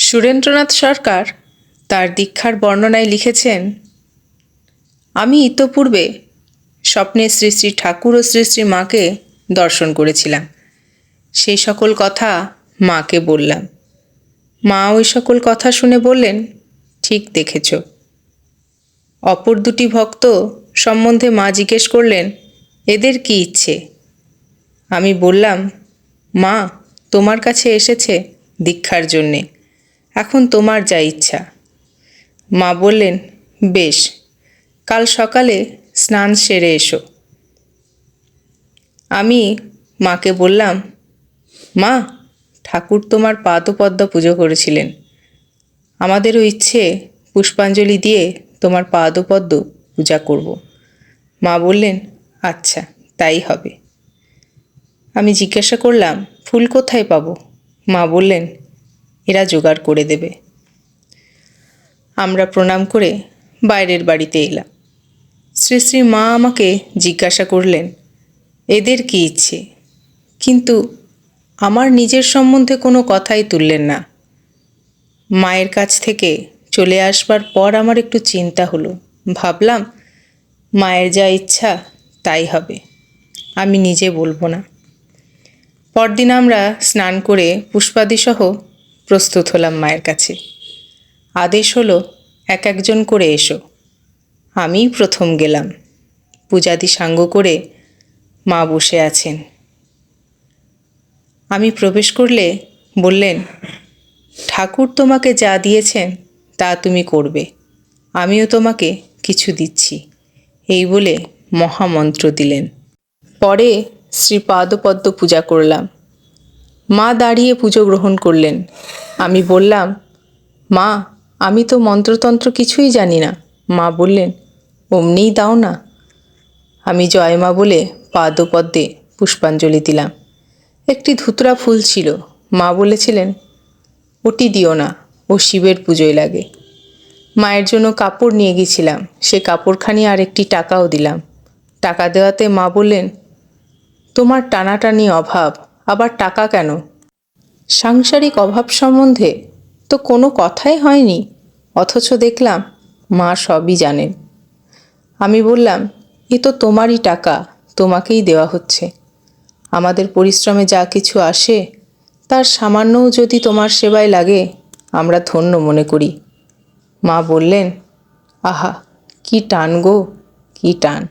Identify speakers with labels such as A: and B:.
A: সুরেন্দ্রনাথ সরকার তার দীক্ষার বর্ণনায় লিখেছেন, আমি ইতপূর্বে স্বপ্নে শ্রী শ্রী ঠাকুর ও শ্রী শ্রী মাকে দর্শন করেছিলাম। সেই সকল কথা মাকে বললাম। মা ওই সকল কথা শুনে বললেন, ঠিক দেখেছ। অপর দুটি ভক্ত সম্বন্ধে মা জিজ্ঞেস করলেন, এদের কি ইচ্ছে? আমি বললাম, মা তোমার কাছে এসেছে দীক্ষার জন্যে, এখন তোমার যা ইচ্ছা। মা বললেন, বেশ, কাল সকালে স্নান সেরে এসো। আমি মাকে বললাম, মা ঠাকুর তোমার পাদপদ্ম পুজো করেছিলেন, আমাদেরও ইচ্ছে পুষ্পাঞ্জলি দিয়ে তোমার পাদপদ্ম পূজা করব। মা বললেন, আচ্ছা তাই হবে। আমি জিজ্ঞাসা করলাম, ফুল কোথায় পাবো? মা বললেন, এরা জোগাড় করে দেবে। আমরা প্রণাম করে বাইরের বাড়িতে এলাম। শ্রী শ্রী মা আমাকে জিজ্ঞাসা করলেন, এদের কি ইচ্ছে? কিন্তু আমার নিজের সম্বন্ধে কোনো কথাই তুললেন না। মায়ের কাছ থেকে চলে আসবার পর আমার একটু চিন্তা হলো। ভাবলাম, মায়ের যা ইচ্ছা তাই হবে, আমি নিজে বলবো না। পরদিন আমরা স্নান করে পুষ্পাদিসহ প্রস্তুত হলাম মায়ের কাছে। আদেশ হলো, এক একজন করে এসো। আমিই প্রথম গেলাম। পূজাদি সাঙ্গ করে মা বসে আছেন। আমি প্রবেশ করলে বললেন, ঠাকুর তোমাকে যা দিয়েছেন তা তুমি করবে, আমিও তোমাকে কিছু দিচ্ছি, এই বলে মহামন্ত্র দিলেন। পরে শ্রীপাদপদ্ম পূজা করলাম। মা দাঁড়িয়ে পুজো গ্রহণ করলেন। আমি বললাম, মা আমি তো মন্ত্রতন্ত্র কিছুই জানি না। মা বললেন, অমনিই দাও না। আমি জয় মা বলে পাদপদ্মে পুষ্পাঞ্জলি দিলাম। একটি ধুতরা ফুল ছিল। মা বলেছিলেন, ওটি দিও না, ও শিবের পুজোয় লাগে। মায়ের জন্য কাপড় নিয়ে গেছিলাম, সে কাপড়খানি আর একটি টাকাও দিলাম। টাকা দেওয়াতে মা বললেন, তোমার টানাটানি অভাব, আবার টাকা কেন? সাংসারিক অভাব সম্বন্ধে তো কোনো কথাই হয়নি, অথচ দেখলাম মা সবই জানেন। আমি বললাম, এ তো তোমারই টাকা, তোমাকেই দেওয়া হচ্ছে। আমাদের পরিশ্রমে যা কিছু আসে তার সামান্যও যদি তোমার সেবায় লাগে আমরা ধন্য মনে করি। মা বললেন, আহা কি টান গো, কি টান।